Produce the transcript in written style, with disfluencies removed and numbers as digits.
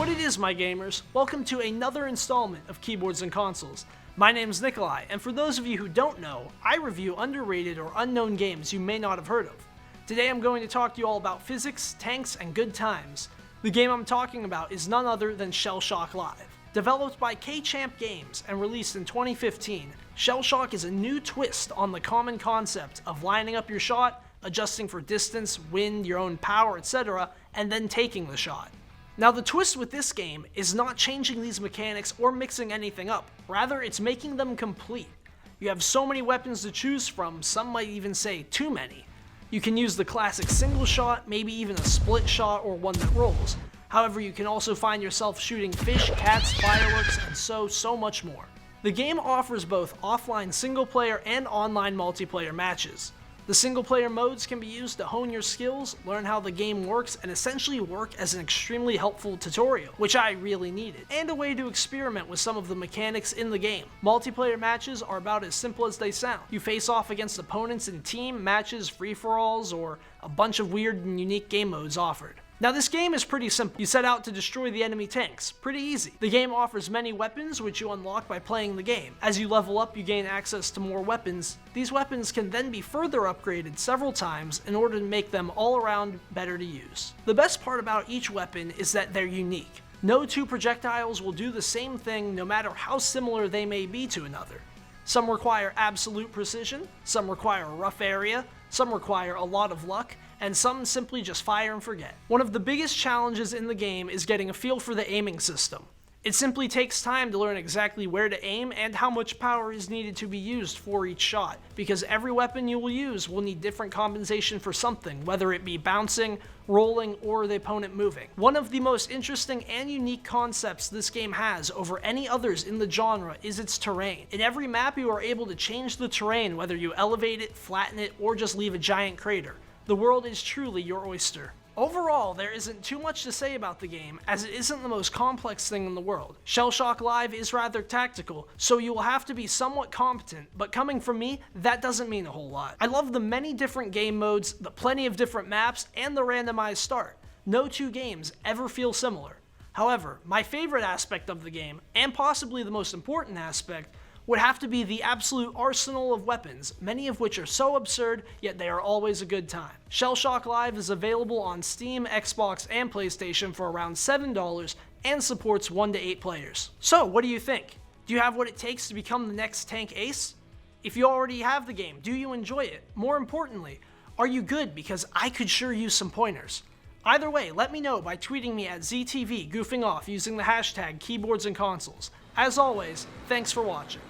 What it is, my gamers, welcome to another installment of Keyboards and Consoles. My name's Nikolai, and for those of you who don't know, I review underrated or unknown games you may not have heard of. Today I'm going to talk to you all about physics, tanks, and good times. The game I'm talking about is none other than ShellShock Live. Developed by K-Champ Games and released in 2015, ShellShock is a new twist on the common concept of lining up your shot, adjusting for distance, wind, your own power, etc., and then taking the shot. Now the twist with this game is not changing these mechanics or mixing anything up, rather it's making them complete. You have so many weapons to choose from, some might even say too many. You can use the classic single shot, maybe even a split shot or one that rolls. However, you can also find yourself shooting fish, cats, fireworks, and so much more. The game offers both offline single player and online multiplayer matches. The single player modes can be used to hone your skills, learn how the game works, and essentially work as an extremely helpful tutorial, which I really needed, and a way to experiment with some of the mechanics in the game. Multiplayer matches are about as simple as they sound. You face off against opponents in team matches, free-for-alls, or a bunch of weird and unique game modes offered. Now this game is pretty simple. You set out to destroy the enemy tanks. Pretty easy. The game offers many weapons which you unlock by playing the game. As you level up, you gain access to more weapons. These weapons can then be further upgraded several times in order to make them all around better to use. The best part about each weapon is that they're unique. No two projectiles will do the same thing no matter how similar they may be to another. Some require absolute precision, some require a rough area, some require a lot of luck, and some simply just fire and forget. One of the biggest challenges in the game is getting a feel for the aiming system. It simply takes time to learn exactly where to aim and how much power is needed to be used for each shot, because every weapon you will use will need different compensation for something, whether it be bouncing, rolling, or the opponent moving. One of the most interesting and unique concepts this game has over any others in the genre is its terrain. In every map you are able to change the terrain, whether you elevate it, flatten it, or just leave a giant crater. The world is truly your oyster. Overall, there isn't too much to say about the game, as it isn't the most complex thing in the world. ShellShock Live is rather tactical, so you will have to be somewhat competent, but coming from me, that doesn't mean a whole lot. I love the many different game modes, the plenty of different maps, and the randomized start. No two games ever feel similar. However, my favorite aspect of the game, and possibly the most important aspect, would have to be the absolute arsenal of weapons, many of which are so absurd, yet they are always a good time. ShellShock Live is available on Steam, Xbox, and PlayStation for around $7 and supports 1 to 8 players. So, what do you think? Do you have what it takes to become the next tank ace? If you already have the game, do you enjoy it? More importantly, are you good? Because I could sure use some pointers. Either way, let me know by tweeting me at ZTV Goofing Off using the hashtag Keyboards and Consoles. As always, thanks for watching.